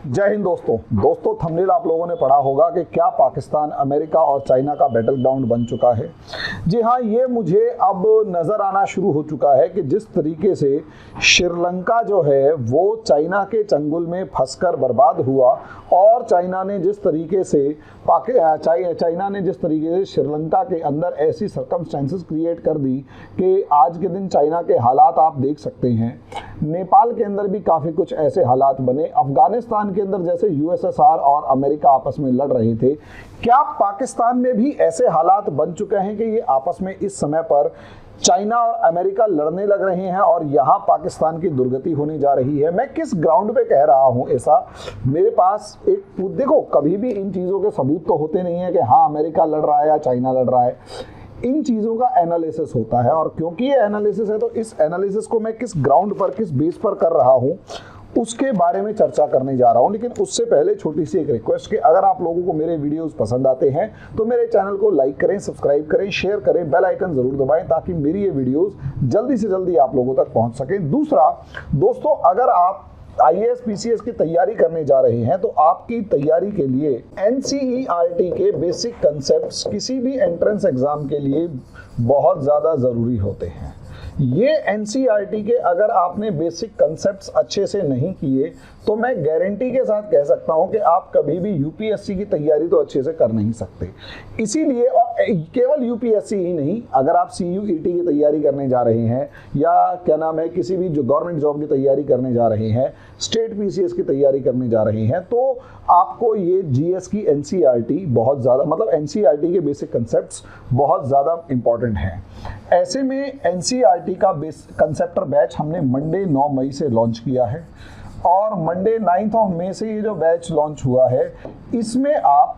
जय हिंद दोस्तों थंबनेल आप लोगों ने पढ़ा होगा कि क्या पाकिस्तान अमेरिका और चाइना का बैटल ग्राउंड बन चुका है। जी हाँ, ये मुझे अब नज़र आना शुरू हो चुका है कि जिस तरीके से श्रीलंका जो है वो चाइना के चंगुल में फंसकर बर्बाद हुआ और चाइना ने जिस तरीके से श्रीलंका के अंदर ऐसी सर्कमस्टेंसेस क्रिएट कर दी कि आज के दिन चाइना के हालात आप देख सकते हैं। नेपाल के अंदर भी काफ़ी कुछ ऐसे हालात बने। अफगानिस्तान के अंदर जैसे यूएसएसआर और अमेरिका आपस में लड़ रहे थे, क्या पाकिस्तान में भी ऐसे हालात बन चुके हैं कि ये आपस में इस समय पर चाइना और अमेरिका लड़ने लग रहे हैं और यहाँ पाकिस्तान की दुर्गति होने जा रही है। मैं किस ग्राउंड पे कह रहा हूँ ऐसा, मेरे पास एक देखो, कभी भी इन चीज़ों के सबूत तो होते नहीं है कि हाँ अमेरिका लड़ रहा है या चाइना लड़ रहा है। इन चीज़ों का एनालिसिस होता है और क्योंकि ये एनालिसिस है तो इस एनालिसिस को मैं किस ग्राउंड पर, किस बेस पर कर रहा हूँ उसके बारे में चर्चा करने जा रहा हूं। लेकिन उससे पहले छोटी सी एक रिक्वेस्ट कि अगर आप लोगों को मेरे वीडियोस पसंद आते हैं तो मेरे चैनल को लाइक करें, सब्सक्राइब करें, शेयर करें, बेल आइकन जरूर दबाएं ताकि मेरी ये वीडियोस जल्दी से जल्दी आप लोगों तक पहुंच सकें। दूसरा दोस्तों, अगर आप IAS PCS की तैयारी करने जा रहे हैं तो आपकी तैयारी के लिए NCERT के बेसिक कंसेप्ट्स किसी भी एंट्रेंस एग्जाम के लिए बहुत ज़्यादा ज़रूरी होते हैं। ये NCERT के अगर आपने बेसिक कंसेप्ट्स अच्छे से नहीं किए तो मैं गारंटी के साथ कह सकता हूं कि आप कभी भी UPSC की तैयारी तो अच्छे से कर नहीं सकते। इसीलिए, और केवल UPSC ही नहीं, अगर आप CUET की तैयारी करने जा रहे हैं या क्या नाम है किसी भी जो गवर्नमेंट जॉब की तैयारी करने जा रहे हैं, स्टेट PCS की तैयारी करने जा रहे हैं, तो आपको ये GS की NCERT बहुत ज़्यादा, मतलब NCERT के बेसिक कंसेप्ट्स बहुत ज़्यादा इंपॉर्टेंट हैं। ऐसे में NCERT का कंसेप्टर बैच हमने मंडे 9 मई से लॉन्च किया है और मंडे 9 मई से ये जो बैच लॉन्च हुआ है इसमें आप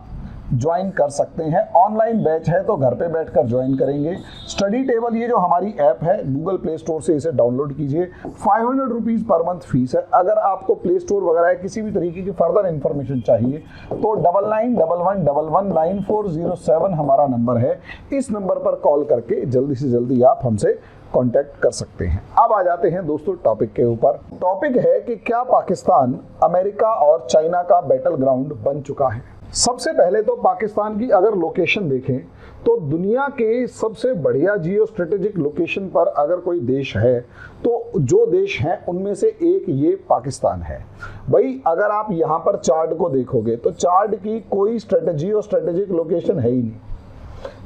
ज्वाइन कर सकते हैं। ऑनलाइन बैच है तो घर पे बैठकर ज्वाइन करेंगे। स्टडी टेबल ये जो हमारी ऐप है, गूगल प्ले स्टोर से इसे डाउनलोड कीजिए। 500 रुपीज़ पर मंथ फीस है। अगर आपको प्ले स्टोर वगैरह किसी भी तरीके की फर्दर इन्फॉर्मेशन चाहिए तो 9911119407 हमारा नंबर है। इस नंबर पर कॉल करके जल्दी से जल्दी आप हमसे कांटेक्ट कर सकते हैं। अब आ जाते हैं दोस्तों टॉपिक के ऊपर। टॉपिक है कि क्या पाकिस्तान अमेरिका और चाइना का बैटल ग्राउंड बन चुका है। सबसे पहले तो पाकिस्तान की अगर लोकेशन देखें तो दुनिया के सबसे बढ़िया जियो स्ट्रेटेजिक लोकेशन पर अगर कोई देश है तो जो देश हैं उनमें से एक ये पाकिस्तान है। भाई अगर आप यहाँ पर चार्ट को देखोगे तो चार्ट की कोई जियो स्ट्रेटेजिक लोकेशन है ही नहीं।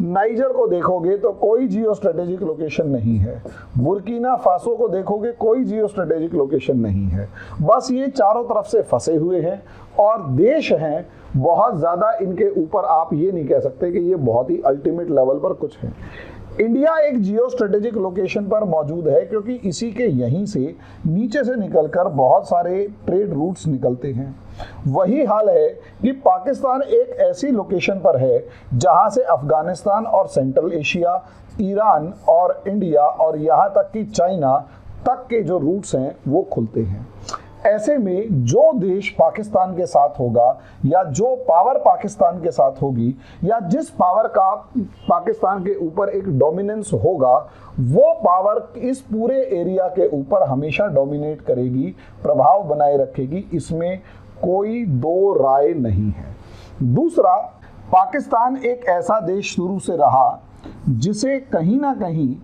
नाइजर को देखोगे तो कोई जियो स्ट्रेटेजिक लोकेशन नहीं है। बुर्किना फासो को देखोगे कोई जियो स्ट्रेटेजिक लोकेशन नहीं है। बस ये चारों तरफ से फंसे हुए हैं और देश हैं बहुत ज़्यादा, इनके ऊपर आप ये नहीं कह सकते कि ये बहुत ही अल्टीमेट लेवल पर कुछ है। इंडिया एक जियो स्ट्रेटेजिक लोकेशन पर मौजूद है क्योंकि इसी के यहीं से नीचे से निकलकर बहुत सारे ट्रेड रूट्स निकलते हैं। वही हाल है कि पाकिस्तान एक ऐसी लोकेशन पर है जहां से अफगानिस्तान और सेंट्रल एशिया, ईरान और इंडिया और यहाँ तक कि चाइना तक के जो रूट्स हैं वो खुलते हैं। ऐसे में जो देश पाकिस्तान के साथ होगा या जो पावर पाकिस्तान के साथ होगी या जिस पावर का पाकिस्तान के ऊपर एक डोमिनेंस होगा, वो पावर इस पूरे एरिया के ऊपर हमेशा डोमिनेट करेगी, प्रभाव बनाए रखेगी, इसमें कोई दो राय नहीं है। दूसरा, पाकिस्तान एक ऐसा देश शुरू से रहा जिसे कहीं ना कहीं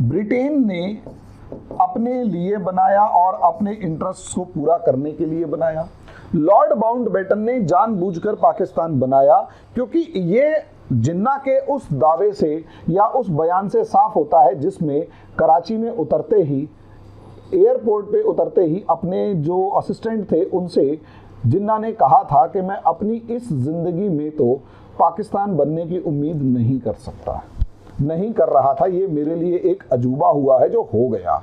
ब्रिटेन ने अपने लिए बनाया और अपने इंटरेस्ट को पूरा करने के लिए बनाया। लॉर्ड माउंटबेटन ने जानबूझकर पाकिस्तान बनाया क्योंकि ये जिन्ना के उस दावे से या उस बयान से साफ होता है जिसमें कराची में उतरते ही, एयरपोर्ट पे उतरते ही अपने जो असिस्टेंट थे उनसे जिन्ना ने कहा था कि मैं अपनी इस जिंदगी में तो पाकिस्तान बनने की उम्मीद नहीं कर सकता, नहीं कर रहा था, ये मेरे लिए एक अजूबा हुआ है जो हो गया।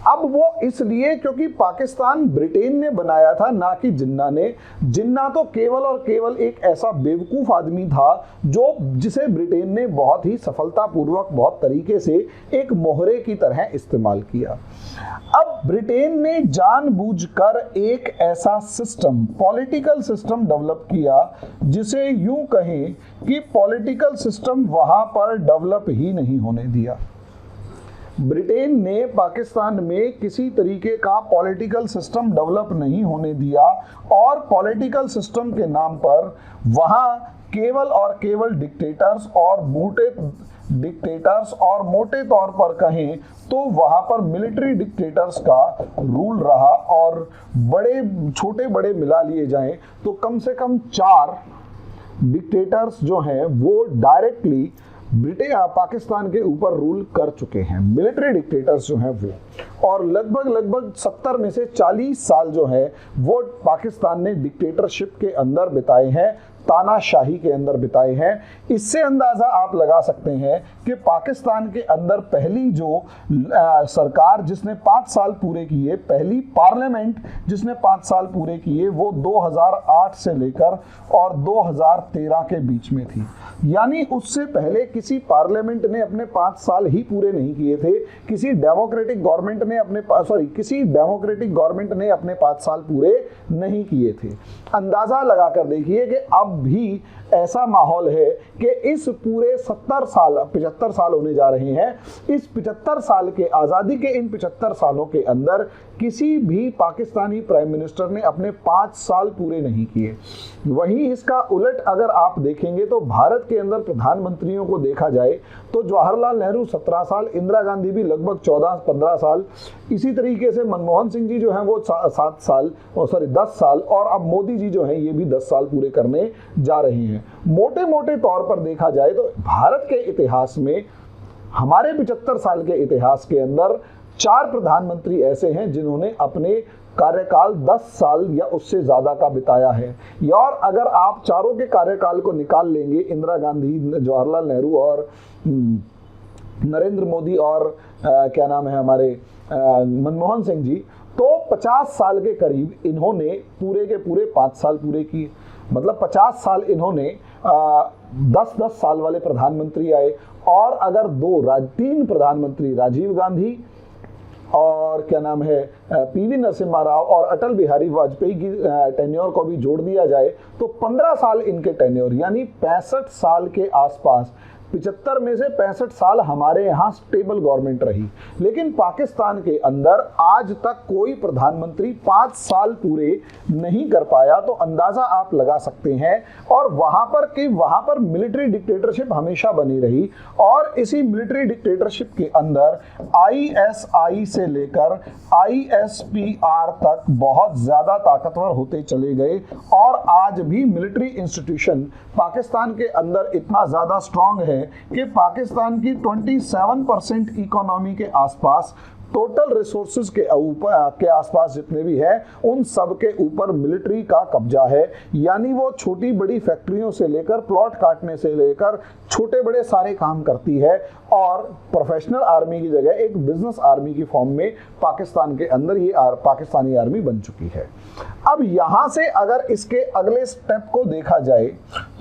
अब वो इसलिए क्योंकि पाकिस्तान ब्रिटेन ने बनाया था, ना कि जिन्ना ने। जिन्ना तो केवल और केवल एक ऐसा बेवकूफ़ आदमी था जिसे ब्रिटेन ने बहुत ही सफलतापूर्वक, बहुत तरीके से एक मोहरे की तरह इस्तेमाल किया। अब ब्रिटेन ने जानबूझकर एक ऐसा सिस्टम, पॉलिटिकल सिस्टम डेवलप किया जिसे यूं कहें कि पॉलिटिकल सिस्टम वहां पर डेवलप ही नहीं होने दिया। ब्रिटेन ने पाकिस्तान में किसी तरीके का पॉलिटिकल सिस्टम डेवलप नहीं होने दिया और पॉलिटिकल सिस्टम के नाम पर वहां केवल और केवल डिक्टेटर्स और मोटे तौर पर कहें तो वहां पर मिलिट्री डिक्टेटर्स का रूल रहा और छोटे बड़े मिला लिए जाएं तो कम से कम 4 डिक्टेटर्स जो हैं वो डायरेक्टली पाकिस्तान के ऊपर रूल कर चुके हैं, मिलिट्री डिक्टेटर्स जो हैं वो, और लगभग 70 में से 40 साल जो है वो पाकिस्तान ने डिक्टेटरशिप के अंदर बिताए हैं, तानाशाही के अंदर बिताए हैं। इससे अंदाजा आप लगा सकते हैं कि पाकिस्तान के अंदर पहली जो सरकार जिसने 5 साल पूरे किए, पहली पार्लियामेंट जिसने 5 साल पूरे किए वो 2008 से लेकर और 2013 के बीच में थी। यानी उससे पहले किसी पार्लियामेंट ने अपने 5 साल ही पूरे नहीं किए थे, किसी डेमोक्रेटिक गवर्नमेंट ने अपने 5 साल पूरे नहीं किए थे। अंदाजा लगाकर देखिए कि अब भी ऐसा माहौल है कि इस पूरे 75 साल होने जा रहे हैं, इस 75 साल के आज़ादी के इन 75 सालों के अंदर किसी भी पाकिस्तानी प्राइम मिनिस्टर ने अपने 5 साल पूरे नहीं किए। वहीं इसका उलट अगर आप देखेंगे तो भारत के अंदर प्रधानमंत्रियों को देखा जाए तो जवाहरलाल नेहरू 17 साल, इंदिरा गांधी भी लगभग 14-15 साल, इसी तरीके से मनमोहन सिंह जी जो हैं वो 10 साल और अब मोदी जी जो हैं ये भी 10 साल पूरे करने जा रहे हैं। मोटे मोटे तौर पर देखा जाए तो भारत के इतिहास में, हमारे 75 साल के इतिहास के अंदर 4 प्रधानमंत्री ऐसे हैं जिन्होंने अपने कार्यकाल 10 साल या उससे ज्यादा का बिताया है। और अगर आप चारों के कार्यकाल को निकाल लेंगे, इंदिरा गांधी, जवाहरलाल नेहरू और नरेंद्र मोदी और क्या नाम है हमारे मनमोहन सिंह जी, तो 50 साल के करीब इन्होंने पूरे के पूरे 5 साल पूरे किए। मतलब 50 साल इन्होंने 10-10 साल वाले प्रधानमंत्री आए और अगर 3 प्रधानमंत्री राजीव गांधी और क्या नाम है पीवी नरसिम्हा राव और अटल बिहारी वाजपेयी की टेन्योर को भी जोड़ दिया जाए तो 15 साल इनके टेन्योर, यानी 65 साल के आसपास, 75 में से 65 साल हमारे यहाँ स्टेबल गवर्नमेंट रही। लेकिन पाकिस्तान के अंदर आज तक कोई प्रधानमंत्री 5 साल पूरे नहीं कर पाया, तो अंदाजा आप लगा सकते हैं। और वहां पर मिलिट्री डिक्टेटरशिप हमेशा बनी रही और इसी मिलिट्री डिक्टेटरशिप के अंदर ISI से लेकर ISPR तक बहुत ज्यादा ताकतवर होते चले गए और आज भी मिलिट्री इंस्टीट्यूशन पाकिस्तान के अंदर इतना ज्यादा स्ट्रांग है कि पाकिस्तान की 27% इकोनॉमी के आसपास, टोटल रिसोर्सेज के आसपास जितने भी है उन सब के ऊपर मिलिट्री का कब्जा है। यानी वो छोटी बड़ी फैक्ट्रियों से लेकर प्लॉट काटने से लेकर छोटे बड़े सारे काम करती है और प्रोफेशनल आर्मी की जगह एक बिजनेस आर्मी की फॉर्म में पाकिस्तान के अंदर ये पाकिस्तानी आर्मी बन चुकी है। अब यहां से अगर इसके अगले स्टेप को देखा जाए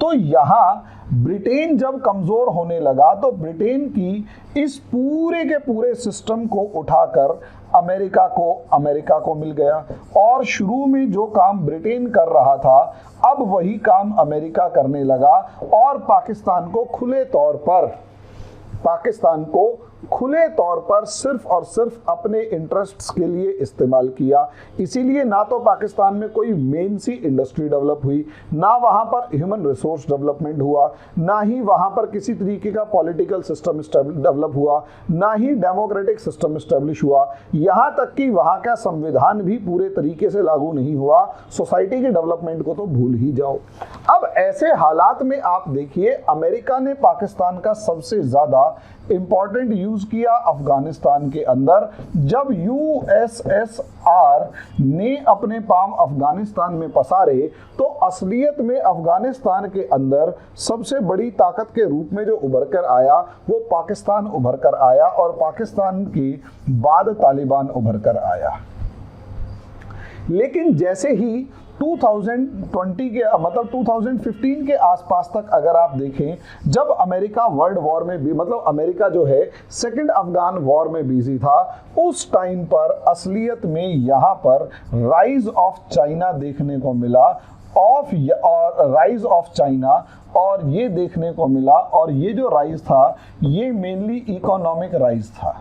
तो यहां ब्रिटेन जब कमजोर होने लगा तो ब्रिटेन की इस पूरे के पूरे सिस्टम को उठाकर अमेरिका को मिल गया और शुरू में जो काम ब्रिटेन कर रहा था अब वही काम अमेरिका करने लगा और पाकिस्तान को खुले तौर पर सिर्फ और सिर्फ अपने इंटरेस्ट्स के लिए इस्तेमाल किया। इसीलिए ना तो पाकिस्तान में कोई मेन सी इंडस्ट्री डेवलप हुई, ना वहां पर ह्यूमन रिसोर्स डेवलपमेंट हुआ, ना ही वहां पर किसी तरीके का पॉलिटिकल सिस्टम डेवलप हुआ, ना ही डेमोक्रेटिक सिस्टम एस्टेब्लिश हुआ, यहां तक कि वहां का संविधान भी पूरे तरीके से लागू नहीं हुआ। सोसाइटी के डेवलपमेंट को तो भूल ही जाओ। अब ऐसे हालात में आप देखिए अमेरिका ने पाकिस्तान का सबसे ज्यादा इंपॉर्टेंट यूज किया अफगानिस्तान के अंदर। जब USSR ने अपने पांव अफगानिस्तान में पसारे तो असलियत में अफगानिस्तान के अंदर सबसे बड़ी ताकत के रूप में जो उभर कर आया वो पाकिस्तान उभर कर आया और पाकिस्तान के बाद तालिबान उभर कर आया। लेकिन जैसे ही 2020 के मतलब 2015 के आसपास तक अगर आप देखें, जब अमेरिका वर्ल्ड वॉर में भी मतलब अमेरिका जो है सेकंड अफगान वॉर में बिजी था, उस टाइम पर असलियत में यहाँ पर राइज ऑफ चाइना देखने को मिला ऑफ राइज ऑफ चाइना, और ये देखने को मिला, और ये जो राइज था ये मेनली इकोनॉमिक राइज था।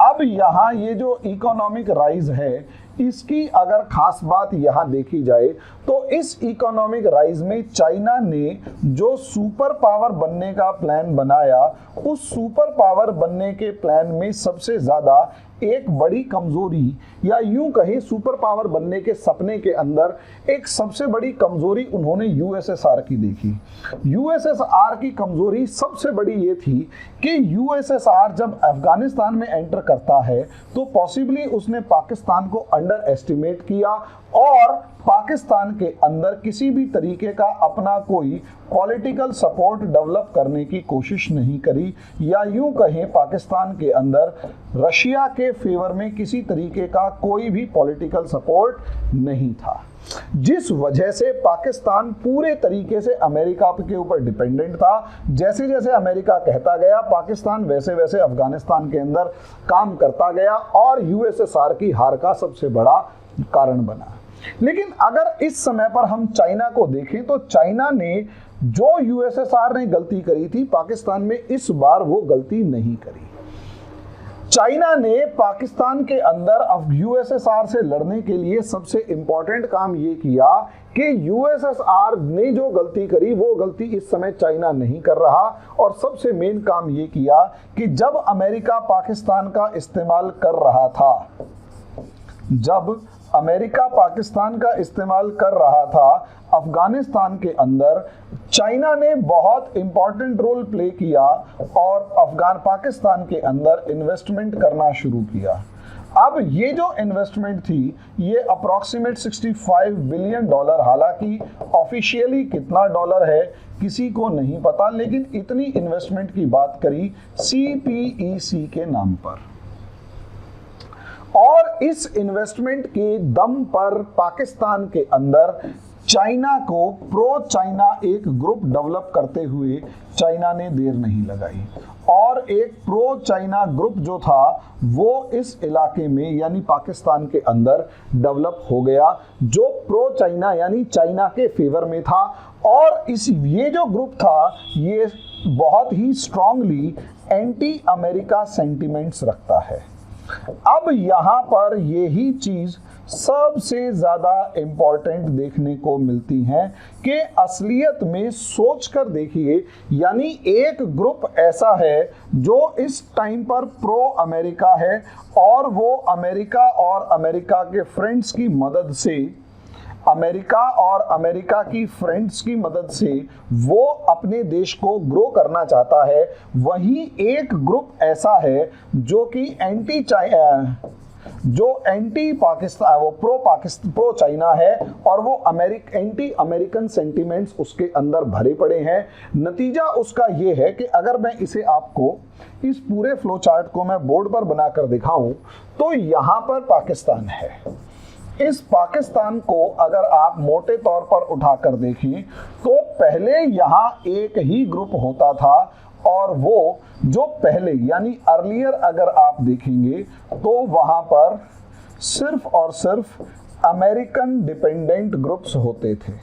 अब यहाँ ये जो इकोनॉमिक राइज है, इसकी अगर खास बात यहाँ देखी जाए तो इस इकोनॉमिक राइज में चाइना ने जो सुपर पावर बनने का प्लान बनाया, उस सुपर पावर बनने के प्लान में सबसे ज्यादा एक बड़ी कमजोरी, या यूं कहें सुपर पावर बनने के सपने के अंदर एक सबसे बड़ी कमजोरी उन्होंने यूएसएसआर की देखी। यूएसएसआर की कमजोरी सबसे बड़ी ये थी कि यूएसएसआर जब अफगानिस्तान में एंटर करता है तो पॉसिबली उसने पाकिस्तान को अंडर एस्टिमेट किया, और पाकिस्तान के अंदर किसी भी तरीके का अपना कोई पॉलिटिकल सपोर्ट डेवलप करने की कोशिश नहीं करी, या यूं कहें पाकिस्तान के अंदर रशिया के फेवर में किसी तरीके का कोई भी पॉलिटिकल सपोर्ट नहीं था, जिस वजह से पाकिस्तान पूरे तरीके से अमेरिका के ऊपर डिपेंडेंट था। जैसे जैसे अमेरिका कहता गया, पाकिस्तान वैसे वैसे अफगानिस्तान के अंदर काम करता गया, और यूएसएसआर की हार का सबसे बड़ा कारण बना। लेकिन अगर इस समय पर हम चाइना को देखें तो चाइना ने जो यूएसएसआर ने गलती करी थी पाकिस्तान में, इस बार वो गलती नहीं करी। चाइना ने पाकिस्तान के अंदर अब यूएसएसआर से लड़ने के लिए सबसे इंपॉर्टेंट काम ये किया कि यूएसएसआर ने जो गलती करी वो गलती इस समय चाइना नहीं कर रहा, और सबसे मेन काम ये किया कि जब अमेरिका पाकिस्तान का इस्तेमाल कर रहा था, जब अमेरिका पाकिस्तान का इस्तेमाल कर रहा था अफगानिस्तान के अंदर, चाइना ने बहुत इंपॉर्टेंट रोल प्ले किया और पाकिस्तान के अंदर इन्वेस्टमेंट करना शुरू किया। अब ये जो इन्वेस्टमेंट थी ये अप्रॉक्सीमेट 65 बिलियन डॉलर, हालांकि ऑफिशियली कितना डॉलर है किसी को नहीं पता, लेकिन इतनी इन्वेस्टमेंट की बात करी CPEC के नाम पर। और इस इन्वेस्टमेंट के दम पर पाकिस्तान के अंदर चाइना को प्रो चाइना एक ग्रुप डेवलप करते हुए चाइना ने देर नहीं लगाई, और एक प्रो चाइना ग्रुप जो था वो इस इलाके में यानी पाकिस्तान के अंदर डेवलप हो गया, जो प्रो चाइना यानी चाइना के फेवर में था। और ये जो ग्रुप था ये बहुत ही स्ट्रांगली एंटी अमेरिका सेंटिमेंट्स रखता है। अब यहाँ पर यही चीज सबसे ज्यादा इंपॉर्टेंट देखने को मिलती है कि असलियत में सोचकर देखिए, यानी एक ग्रुप ऐसा है जो इस टाइम पर प्रो अमेरिका है, और वो अमेरिका और अमेरिका के फ्रेंड्स की मदद से, अमेरिका और अमेरिका की फ्रेंड्स की मदद से वो अपने देश को ग्रो करना चाहता है। वहीं एक ग्रुप ऐसा है जो कि एंटी पाकिस्तान, वो प्रो चाइना है, और वो एंटी अमेरिकन सेंटिमेंट्स उसके अंदर भरे पड़े हैं। नतीजा उसका ये है कि अगर मैं इसे आपको इस पूरे फ्लो चार्ट को मैं बोर्ड पर बनाकर दिखाऊं तो यहां पर पाकिस्तान है। इस पाकिस्तान को अगर आप मोटे तौर पर उठाकर देखें तो पहले यहाँ एक ही ग्रुप होता था, और वो जो पहले यानी अर्लियर अगर आप देखेंगे तो वहां पर सिर्फ और सिर्फ अमेरिकन डिपेंडेंट ग्रुप्स होते थे,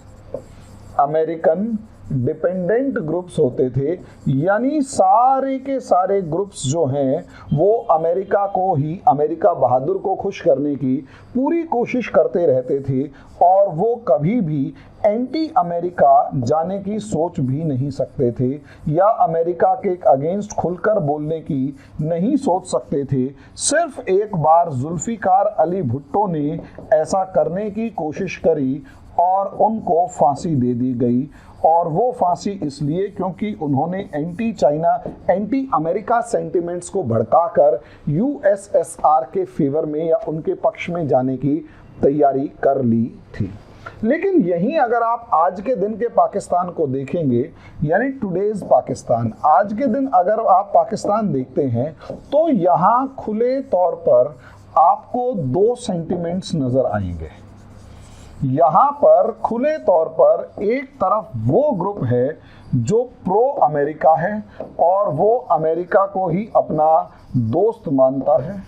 अमेरिकन डिपेंडेंट ग्रुप्स होते थे, यानी सारे के सारे ग्रुप्स जो हैं वो अमेरिका को ही, अमेरिका बहादुर को खुश करने की पूरी कोशिश करते रहते थे, और वो कभी भी एंटी अमेरिका जाने की सोच भी नहीं सकते थे, या अमेरिका के अगेंस्ट खुलकर बोलने की नहीं सोच सकते थे। सिर्फ एक बार जुल्फिकार अली भुट्टो ने ऐसा करने की कोशिश करी और उनको फांसी दे दी गई, और वो फांसी इसलिए क्योंकि उन्होंने anti China, anti America sentiments को भड़काकर यूएसएसआर के फेवर में या उनके पक्ष में जाने की तैयारी कर ली थी। लेकिन यहीं अगर आप आज के दिन के पाकिस्तान को देखेंगे, यानी टुडेज पाकिस्तान, आज के दिन अगर आप पाकिस्तान देखते हैं तो यहाँ खुले तौर पर आपको दो सेंटिमेंट्स नजर आएंगे। यहाँ पर खुले तौर पर एक तरफ वो ग्रुप है जो प्रो अमेरिका है और वो अमेरिका को ही अपना दोस्त मानता है,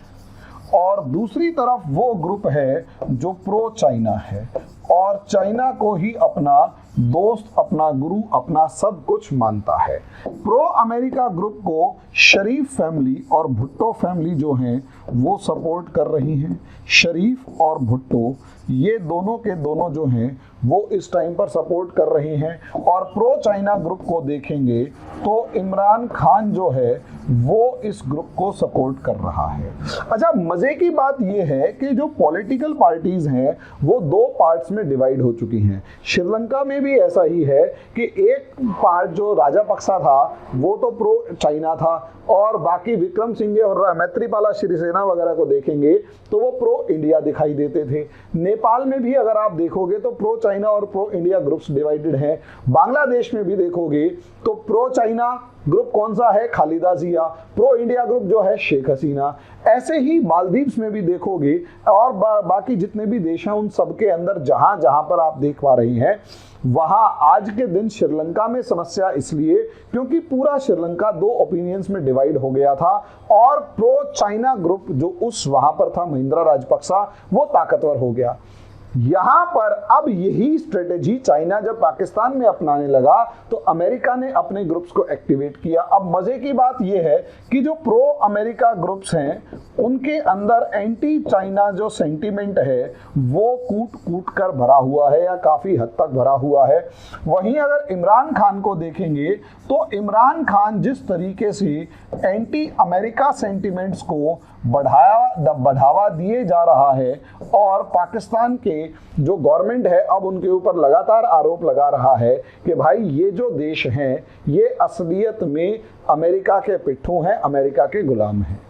और दूसरी तरफ वो ग्रुप है जो प्रो चाइना है, और चाइना को ही अपना दोस्त, अपना गुरु, अपना सब कुछ मानता है। प्रो अमेरिका ग्रुप को शरीफ फैमिली और भुट्टो फैमिली जो हैं वो सपोर्ट कर रही हैं। शरीफ और भुट्टो ये दोनों के दोनों जो हैं वो इस टाइम पर सपोर्ट कर रहे हैं। और प्रो चाइना ग्रुप को देखेंगे तो इमरान खान जो है वो इस ग्रुप को सपोर्ट कर रहा है। अच्छा, मजे की बात ये है कि जो पॉलिटिकल पार्टीज हैं वो दो पार्ट्स में डिवाइड हो चुकी हैं। श्रीलंका में भी ऐसा ही है कि एक पार्ट जो राजापक्सा था वो तो प्रो चाइना था, और बाकी विक्रम सिंघे और मैत्रीपाला सिरिसेना वगैरह को देखेंगे तो वो प्रो इंडिया दिखाई देते थे। नेपाल में भी अगर आप देखोगे तो प्रो चाइना और प्रो इंडिया ग्रुप्स डिवाइडेड हैं। बांग्लादेश में भी देखोगे तो प्रो चाइना ग्रुप कौन सा है, खालिदा जिया, प्रो इंडिया ग्रुप जो है शेख हसीना। ऐसे ही मालदीव्स में भी देखोगे और बाकी जितने भी देश हैं उन सबके अंदर जहां जहां पर आप देख पा रही हैं वहां आज के दिन श्रीलंका में समस्या इसलिए क्योंकि पूरा श्रीलंका दो ओपिनियंस में डिवाइड हो गया था और प्रो चाइना ग्रुप जो उस वहां पर था महिंद्रा राजपक्सा वो ताकतवर हो गया। यहां पर अब यही स्ट्रेटेजी चाइना जब पाकिस्तान में अपनाने लगा तो अमेरिका ने अपने ग्रुप्स को एक्टिवेट किया। अब मजे की बात यह है कि जो प्रो अमेरिका ग्रुप्स हैं उनके अंदर एंटी चाइना जो सेंटीमेंट है वो कूट कूट कर भरा हुआ है या काफी हद तक भरा हुआ है। वहीं अगर इमरान खान को देखेंगे तो इमरान खान जिस तरीके से एंटी अमेरिका सेंटीमेंट्स को बढ़ावा दिए जा रहा है और पाकिस्तान के जो गवर्नमेंट है अब उनके ऊपर लगातार आरोप लगा रहा है कि भाई ये जो देश हैं ये असलियत में अमेरिका के पिट्ठू हैं, अमेरिका के गुलाम हैं।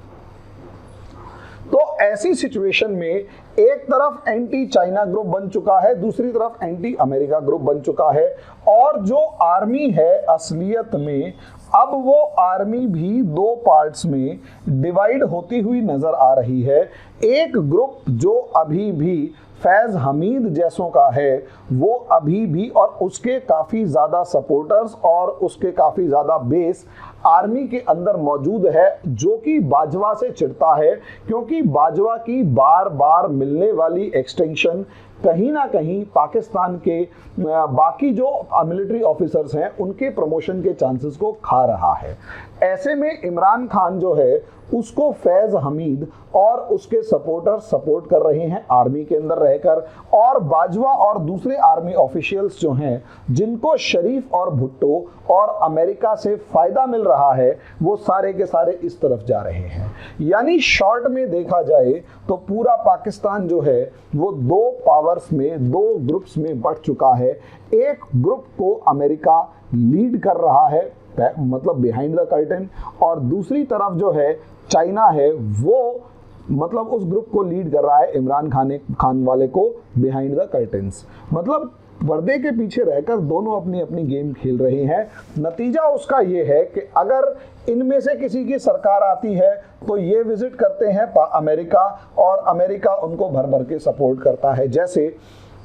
तो ऐसी सिचुएशन में एक तरफ एंटी चाइना ग्रुप बन चुका है, दूसरी तरफ एंटी अमेरिका ग्रुप बन चुका है और जो आर्मी है असलियत में अब वो आर्मी भी दो पार्ट्स में डिवाइड होती हुई नजर आ रही है। एक ग्रुप जो अभी भी फैज हमीद जैसों का है वो अभी भी और उसके काफ़ी ज़्यादा सपोर्टर्स और उसके काफ़ी ज़्यादा बेस आर्मी के अंदर मौजूद है जो कि बाजवा से चिढ़ता है क्योंकि बाजवा की बार बार मिलने वाली एक्सटेंशन कहीं ना कहीं पाकिस्तान के बाकी जो मिलिट्री ऑफिसर्स हैं उनके प्रमोशन के चांसेस को खा रहा है। ऐसे में इमरान खान जो है उसको फैज हमीद और उसके सपोर्टर सपोर्ट कर रहे हैं आर्मी के अंदर रहकर, और बाजवा और दूसरे आर्मी ऑफिशियल्स जो हैं जिनको शरीफ और भुट्टो और अमेरिका से फायदा मिल रहा है वो सारे के सारे इस तरफ जा रहे हैं। यानी शॉर्ट में देखा जाए तो पूरा पाकिस्तान जो है वो दो पावर्स में, दो ग्रुप्स में बंट चुका है। एक ग्रुप को अमेरिका लीड कर रहा है मतलब बिहाइंड द कर्टन, और दूसरी तरफ जो है चाइना है वो मतलब उस ग्रुप को लीड कर रहा है इमरान खान वाले को बिहाइंड द कर्टन्स। मतलब पर्दे के पीछे रहकर दोनों अपनी अपनी गेम खेल रहे हैं। नतीजा उसका ये है कि अगर इनमें से किसी की सरकार आती है तो ये विजिट करते हैं अमेरिका और अमेरिका उनको भर भर के सपोर्ट करता है। जैसे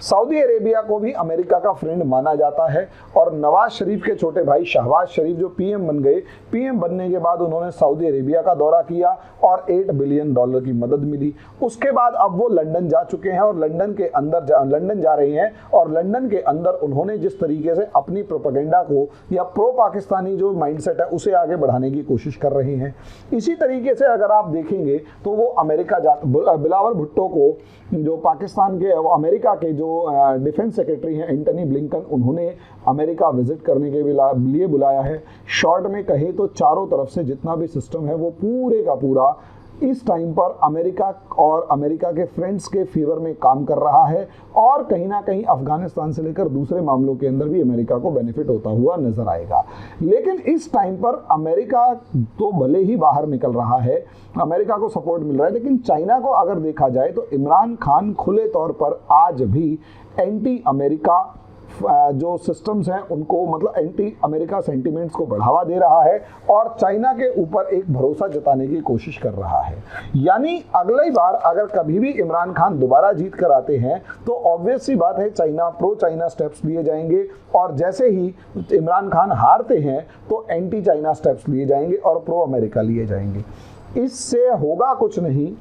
सऊदी अरेबिया को भी अमेरिका का फ्रेंड माना जाता है और नवाज शरीफ के छोटे भाई शहबाज शरीफ जो पीएम बन गए, पीएम बनने के बाद उन्होंने सऊदी अरेबिया का दौरा किया और $8 बिलियन की मदद मिली। उसके बाद अब वो लंदन जा चुके हैं और लंदन जा रहे हैं और लंदन के अंदर उन्होंने जिस तरीके से अपनी प्रोपेगेंडा को या प्रो पाकिस्तानी जो माइंडसेट है उसे आगे बढ़ाने की कोशिश कर रहे हैं। इसी तरीके से अगर आप देखेंगे तो वो अमेरिका बिलावल भुट्टो को जो पाकिस्तान के अमेरिका के जो डिफेंस सेक्रेटरी हैं एंटनी ब्लिंकन, उन्होंने अमेरिका विजिट करने के लिए बुलाया है। शॉर्ट में कहे तो चारों तरफ से जितना भी सिस्टम है वो पूरे का पूरा इस टाइम पर अमेरिका और अमेरिका के फ्रेंड्स के फेवर में काम कर रहा है और कहीं ना कहीं अफगानिस्तान से लेकर दूसरे मामलों के अंदर भी अमेरिका को बेनिफिट होता हुआ नजर आएगा। लेकिन इस टाइम पर अमेरिका तो भले ही बाहर निकल रहा है, अमेरिका को सपोर्ट मिल रहा है, लेकिन चाइना को अगर देखा जाए तो इमरान खान खुले तौर पर आज भी एंटी अमेरिका जो सिस्टम्स हैं उनको मतलब एंटी अमेरिका सेंटिमेंट्स को बढ़ावा दे रहा है और चाइना के ऊपर एक भरोसा जताने की कोशिश कर रहा है। यानी अगली बार अगर कभी भी इमरान खान दोबारा जीत कर आते हैं तो ऑब्वियस सी बात है चाइना प्रो चाइना स्टेप्स लिए जाएंगे और जैसे ही इमरान खान हारते हैं तो एंटी चाइना स्टेप्स लिए जाएंगे और प्रो अमेरिका लिए जाएंगे। इससे होगा कुछ नहीं,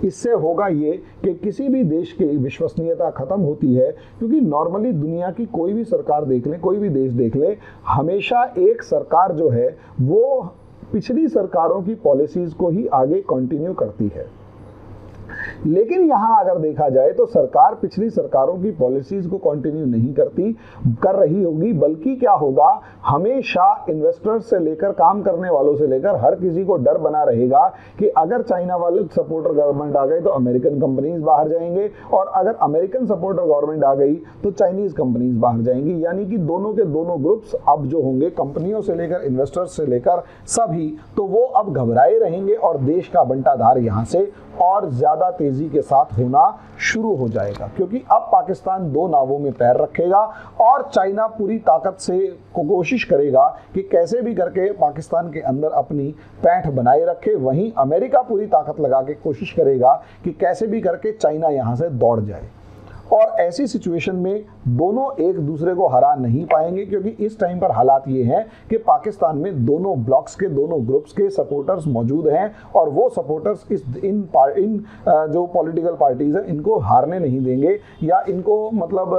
इससे होगा ये कि किसी भी देश की विश्वसनीयता खत्म होती है, क्योंकि नॉर्मली दुनिया की कोई भी सरकार देख लें, कोई भी देश देख लें, हमेशा एक सरकार जो है वो पिछली सरकारों की पॉलिसीज को ही आगे कंटिन्यू करती है। लेकिन यहां अगर देखा जाए तो सरकार पिछली सरकारों की पॉलिसीज को कंटिन्यू नहीं कर रही होगी, बल्कि क्या होगा, हमेशा इन्वेस्टर्स से लेकर काम करने वालों से लेकर हर किसी को डर बना रहेगा कि अगर चाइना वाले सपोर्टर गवर्नमेंट आ गई तो अमेरिकन कंपनीज बाहर जाएंगे, और अगर अमेरिकन सपोर्टर गवर्नमेंट आ गई तो चाइनीज कंपनीज बाहर जाएंगी। यानी कि दोनों के दोनों ग्रुप्स अब जो होंगे, कंपनियों से लेकर इन्वेस्टर्स से लेकर सभी, तो वो अब घबराए रहेंगे और देश का बंटाधार यहां से और ज्यादा तेजी के साथ होना शुरू हो जाएगा, क्योंकि अब पाकिस्तान दो नावों में पैर रखेगा और चाइना पूरी ताकत से कोशिश करेगा कि कैसे भी करके पाकिस्तान के अंदर अपनी पैठ बनाए रखे। वहीं अमेरिका पूरी ताकत लगा के कोशिश करेगा कि कैसे भी करके चाइना यहां से दौड़ जाए। और ऐसी सिचुएशन में दोनों एक दूसरे को हरा नहीं पाएंगे, क्योंकि इस टाइम पर हालात ये हैं कि पाकिस्तान में दोनों ब्लॉक्स के, दोनों ग्रुप्स के सपोर्टर्स मौजूद हैं, और वो सपोर्टर्स इन जो पॉलिटिकल पार्टीज हैं इनको हारने नहीं देंगे, या इनको मतलब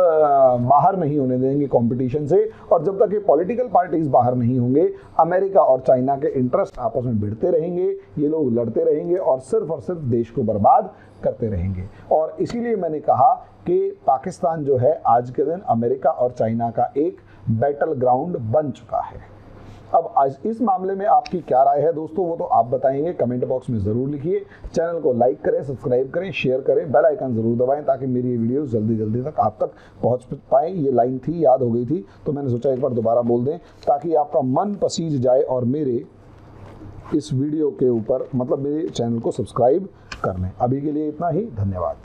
बाहर नहीं होने देंगे कंपटीशन से। और जब तक ये पॉलिटिकल पार्टीज बाहर नहीं होंगे, अमेरिका और चाइना के इंटरेस्ट आपस में भिड़ते रहेंगे, ये लोग लड़ते रहेंगे और सिर्फ देश को बर्बाद करते रहेंगे। और इसीलिए मैंने कहा कि पाकिस्तान जो है आज के दिन अमेरिका और चाइना का एक बैटल ग्राउंड बन चुका है। अब आज इस मामले में आपकी क्या राय है दोस्तों, वो तो आप बताएंगे, कमेंट बॉक्स में ज़रूर लिखिए। चैनल को लाइक करें, सब्सक्राइब करें, शेयर करें, बेल आइकन ज़रूर दबाएं ताकि मेरी ये वीडियो जल्दी तक आप तक पहुंच पाए। ये लाइन थी, याद हो गई थी, तो मैंने सोचा एक बार दोबारा बोल दें ताकि आपका मन पसीज जाए और मेरे इस वीडियो के ऊपर मतलब मेरे चैनल को सब्सक्राइब कर लें। अभी के लिए इतना ही, धन्यवाद।